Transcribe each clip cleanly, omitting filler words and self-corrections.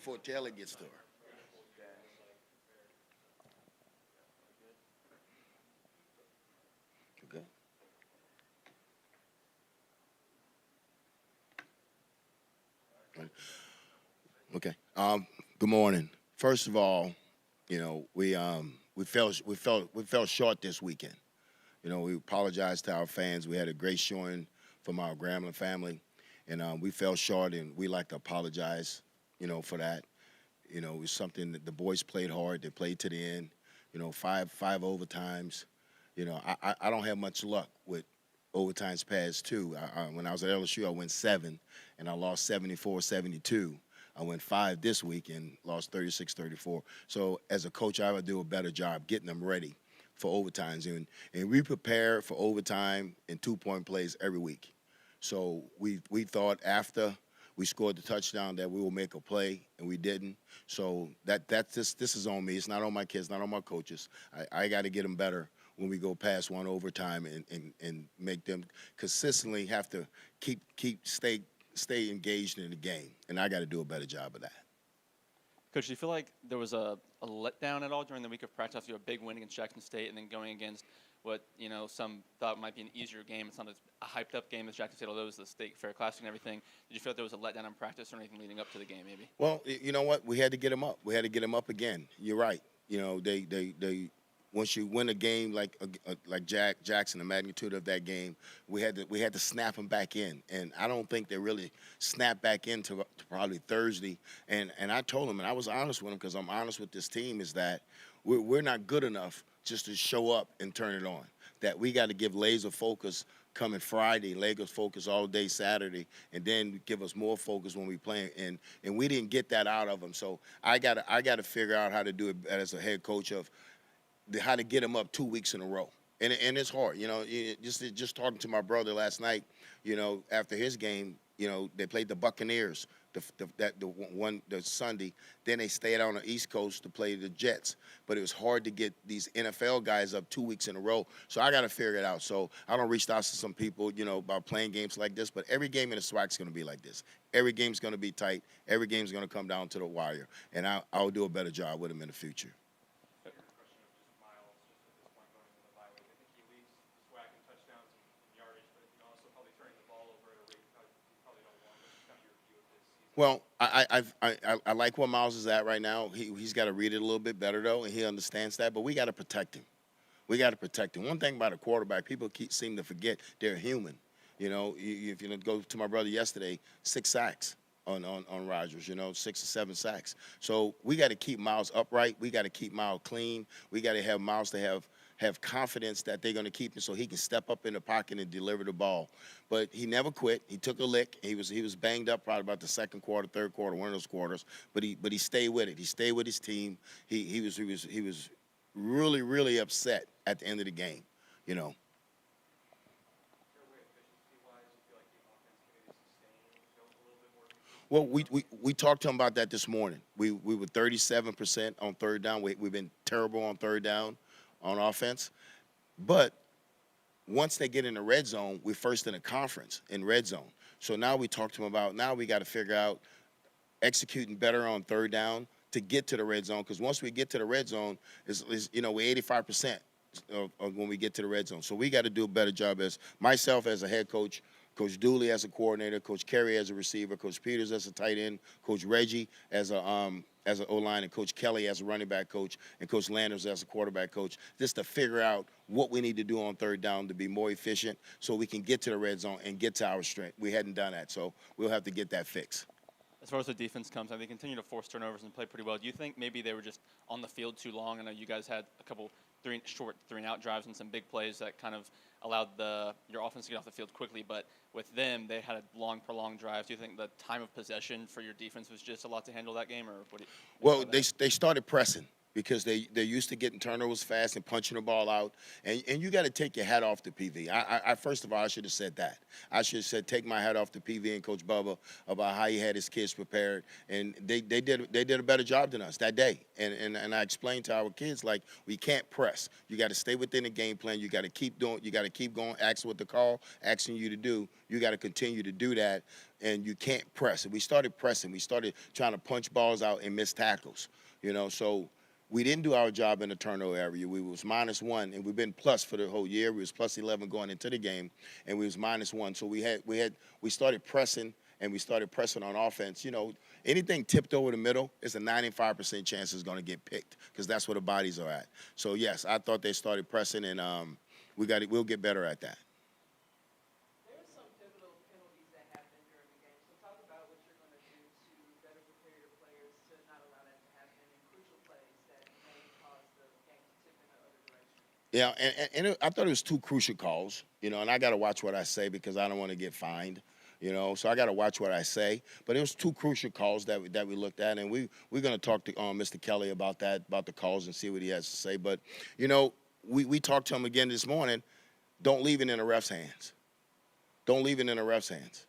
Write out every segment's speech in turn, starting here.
before Taylor gets to her. Okay. Okay. Good morning. First of all, we fell short this weekend. We apologize to our fans. We had a great showing from our Grambling family, and we fell short, and we like to apologize, for that. It was something that the boys played hard. They played to the end. Five overtimes. I don't have much luck with overtimes past two. When I was at LSU, I went 7, and I lost 74-72. I went 5 this week and lost 36-34. So as a coach, I would do a better job getting them ready for overtimes. And we prepare for overtime and two-point plays every week. So we thought after we scored the touchdown that we will make a play, and we didn't. So this is on me. It's not on my kids, not on my coaches. I got to get them better when we go past one overtime and make them consistently have to stay engaged in the game. And I got to do a better job of that. Coach, do you feel like there was a letdown at all during the week of practice after a big win against Jackson State and then going against what, some thought might be an easier game? It's not a hyped-up game as Jackson State, although it was the State Fair Classic and everything. Did you feel like there was a letdown in practice or anything leading up to the game maybe? Well, you know what? We had to get them up. We had to get them up again. You're right. They once you win a game like Jackson, the magnitude of that game, we had to snap them back in, and I don't think they really snapped back into to probably Thursday. And I told them, and I was honest with them because I'm honest with this team, is that we're not good enough just to show up and turn it on. That we got to give laser focus coming Friday, laser focus all day Saturday, and then give us more focus when we play. And we didn't get that out of them. So I got to figure out how to do it as a head coach of how to get them up 2 weeks in a row. And it's hard, just talking to my brother last night, after his game, they played the Buccaneers the Sunday. Then they stayed on the East Coast to play the Jets. But it was hard to get these NFL guys up 2 weeks in a row. So I got to figure it out. So I don't reach out to some people, about playing games like this. But every game in the SWAC is going to be like this. Every game's going to be tight. Every game's going to come down to the wire. And I'll do a better job with them in the future. Well, I like where Miles is at right now. He's got to read it a little bit better, though, and he understands that. But we got to protect him. We got to protect him. One thing about a quarterback, people seem to forget they're human. If you go to my brother yesterday, 6 sacks on Rodgers, 6 or 7 sacks. So we got to keep Miles upright. We got to keep Miles clean. We got to have Miles to have confidence that they're going to keep him so he can step up in the pocket and deliver the ball. But he never quit. He took a lick. He was banged up probably about the second quarter, third quarter, one of those quarters. But he stayed with it. He stayed with his team. He was really, really upset at the end of the game, Well, we talked to him about that this morning. We were 37% on third down. We've been terrible on third down on offense. But once they get in the red zone, we're first in the conference in red zone. So now we talk to them about, now we got to figure out executing better on third down to get to the red zone. Because once we get to the red zone, we're 85% of when we get to the red zone. So we got to do a better job as myself as a head coach, Coach Dooley as a coordinator, Coach Kerry as a receiver, Coach Peters as a tight end, Coach Reggie as an O-line, and Coach Kelly as a running back coach, and Coach Landers as a quarterback coach, just to figure out what we need to do on third down to be more efficient so we can get to the red zone and get to our strength. We hadn't done that, so we'll have to get that fixed. As far as the defense comes, they continue to force turnovers and play pretty well. Do you think maybe they were just on the field too long? I know you guys had a couple short 3-and-out drives and some big plays that kind of allowed your offense to get off the field quickly, but with them, they had long, prolonged drives. Do you think the time of possession for your defense was just a lot to handle that game, or what do you Well, they started pressing because they're used to getting turnovers fast and punching the ball out. And you got to take your hat off to PV. I first of all, I should have said that. I should have said take my hat off to PV and Coach Bubba about how he had his kids prepared. And they did a better job than us that day. And I explained to our kids, like, we can't press. You got to stay within the game plan. You got to keep doing. You got to keep going. Ask what the call asking you to do. You got to continue to do that. and you can't press. And we started pressing. We started trying to punch balls out and miss tackles. So we didn't do our job in the turnover area. We was -1, and we've been plus for the whole year. We was +11 going into the game, and we was -1. So we started pressing, and we started pressing on offense. Anything tipped over the middle is a 95% chance it's going to get picked because that's where the bodies are at. So yes, I thought they started pressing, and we'll get better at that. There were some pivotal penalties that happened during the game. So talk about what you're going to do to better prepare your players to not allow that to happen in crucial plays that may cause the game to tip in the other direction. Yeah, I thought it was two crucial calls, and I got to watch what I say because I don't want to get fined, So I got to watch what I say. But it was two crucial calls that we looked at, and we're going to talk to Mr. Kelly about that, about the calls, and see what he has to say. But we talked to him again this morning. Don't leave it in the ref's hands. Don't leave it in the ref's hands,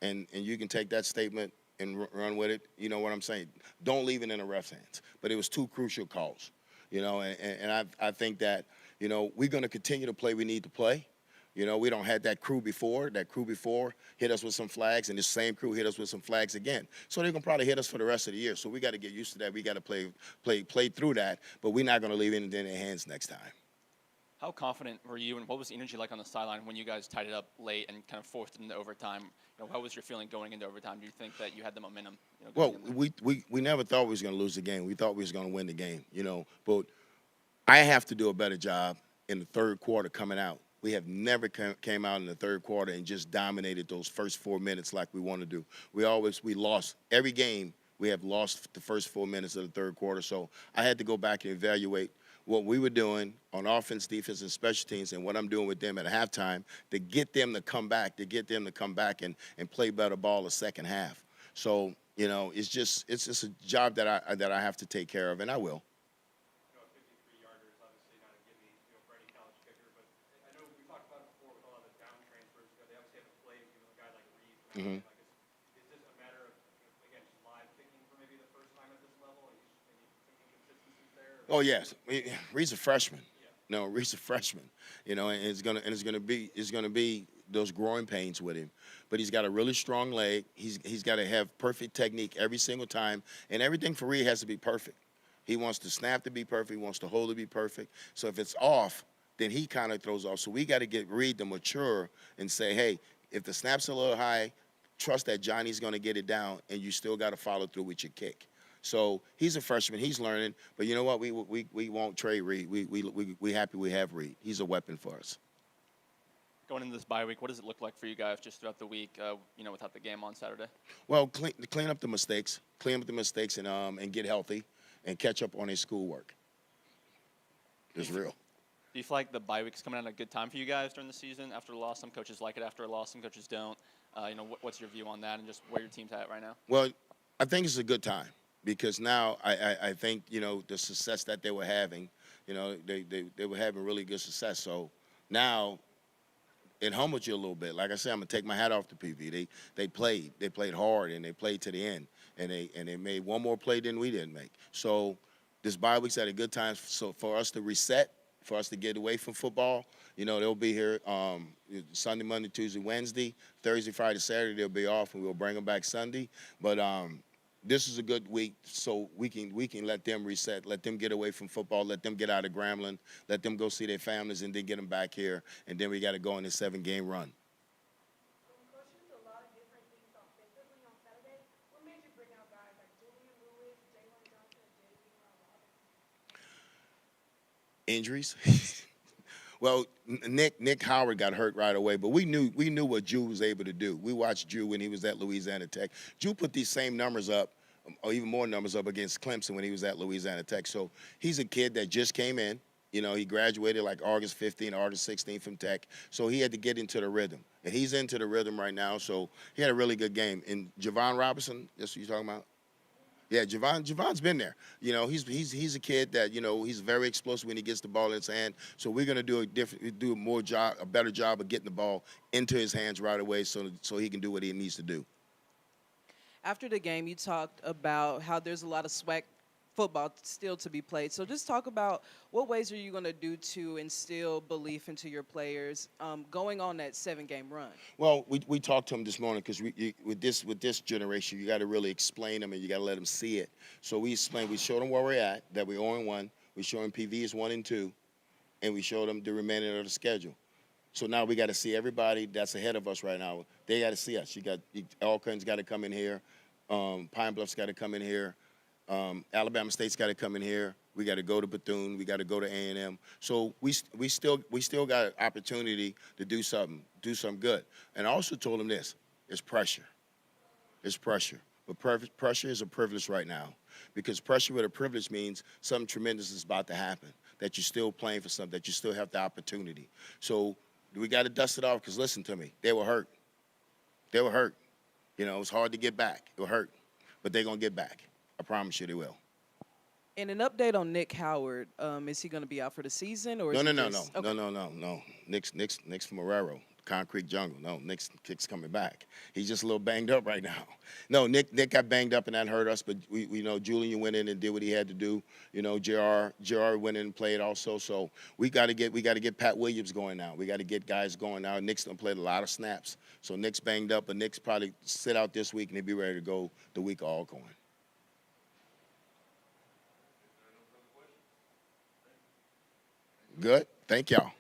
and you can take that statement and run with it. You know what I'm saying? Don't leave it in the ref's hands. But it was two crucial calls, and I think that. We're going to continue to play we need to play. We don't had that crew before. That crew before hit us with some flags, and this same crew hit us with some flags again. So they're going to probably hit us for the rest of the year. So we got to get used to that. We got to play through that, but we're not going to leave it in their hands next time. How confident were you, and what was the energy like on the sideline when you guys tied it up late and kind of forced it into overtime? What was your feeling going into overtime? Do you think that you had the momentum? Well, we never thought we was going to lose the game. We thought we was going to win the game, but I have to do a better job in the third quarter coming out. We have never came out in the third quarter and just dominated those first 4 minutes like we want to do. We lost every game. We have lost the first 4 minutes of the third quarter. So I had to go back and evaluate what we were doing on offense, defense, and special teams, and what I'm doing with them at halftime to get them to come back, and play better ball the second half. So it's just a job that I have to take care of, and I will. Mm-hmm. Is this a matter of, again, just live kicking for maybe the first time at this level? Are you maybe some inconsistencies there? Oh yes, Reed's a freshman. Yeah. No, Reed's a freshman. And it's gonna be those growing pains with him. But he's got a really strong leg. He's got to have perfect technique every single time, and everything for Reed has to be perfect. He wants to snap to be perfect. He wants to hold to be perfect. So if it's off, then he kind of throws off. So we got to get Reed to mature and say, hey, if the snap's a little high, trust that Johnny's going to get it down, and you still got to follow through with your kick. So he's a freshman. He's learning. But you know what? We won't trade Reed. We happy we have Reed. He's a weapon for us. Going into this bye week, what does it look like for you guys just throughout the week, without the game on Saturday? Well, clean up the mistakes. And get healthy and catch up on his schoolwork. It's real. Do you feel like the bye week's coming at a good time for you guys during the season after a loss? Some coaches like it after a loss, some coaches don't. What's your view on that and just where your team's at right now? Well, I think it's a good time because now I think, the success that they were having, they were having really good success. So now it humbles you a little bit. Like I said, I'm going to take my hat off to PV. They played hard, and they played to the end, and they made one more play than we didn't make. So this bye week's at a good time for us to reset, for us to get away from football. They'll be here Sunday, Monday, Tuesday, Wednesday, Thursday, Friday, Saturday. They'll be off, and we'll bring them back Sunday. But this is a good week, so we can let them reset, let them get away from football, let them get out of Grambling, let them go see their families, and then get them back here. And then we got to go on this 7-game run. Coach used a lot of different things offensively on Saturday. What made you bring out guys like Julian Lewis, Jalen Johnson, and J.B. Injuries. Well, Nick Howard got hurt right away, but we knew what Drew was able to do. We watched Drew when he was at Louisiana Tech. Drew put these same numbers up, or even more numbers up against Clemson when he was at Louisiana Tech. So he's a kid that just came in. He graduated like August 15, August 16 from Tech. So he had to get into the rhythm, and he's into the rhythm right now. So he had a really good game. And Javon Robinson, that's what you're talking about? Yeah, Javon's been there. He's a kid that he's very explosive when he gets the ball in his hand. So we're gonna do a better job of getting the ball into his hands right away, so he can do what he needs to do. After the game, you talked about how there's a lot of swag football still to be played. So just talk about what ways are you going to do to instill belief into your players going on that 7-game run? Well, we talked to them this morning because with this generation, you got to really explain them and you got to let them see it. So we explained, we showed them where we're at, that we're 0-1. We showed them PV is 1-2, and we showed them the remainder of the schedule. So now we got to see everybody that's ahead of us right now. They got to see us. Elkin's got to come in here. Pine Bluff's got to come in here. Alabama State's got to come in here. We got to go to Bethune. We got to go to A&M. So we still got an opportunity to do something good. And I also told them this: it's pressure. It's pressure. But pressure is a privilege right now, because pressure with a privilege means something tremendous is about to happen. That you're still playing for something. That you still have the opportunity. So we got to dust it off. Because listen to me, they were hurt. They were hurt. You know, it was hard to get back. It was hurt, but they're gonna get back. I promise you they will. And an update on Nick Howard. Is he going to be out for the season, or is No. he just, okay. No. Nick's from Marrero, Concrete Jungle. No, Nick's coming back. He's just a little banged up right now. No, Nick got banged up and that hurt us, but we know Julian went in and did what he had to do. You know, JR went in and played also. So we got to get Pat Williams going now. We got to get guys going now. Nick's done played a lot of snaps, so Nick's banged up, but Nick's probably sit out this week and he'll be ready to go the week all going. Good. Thank y'all.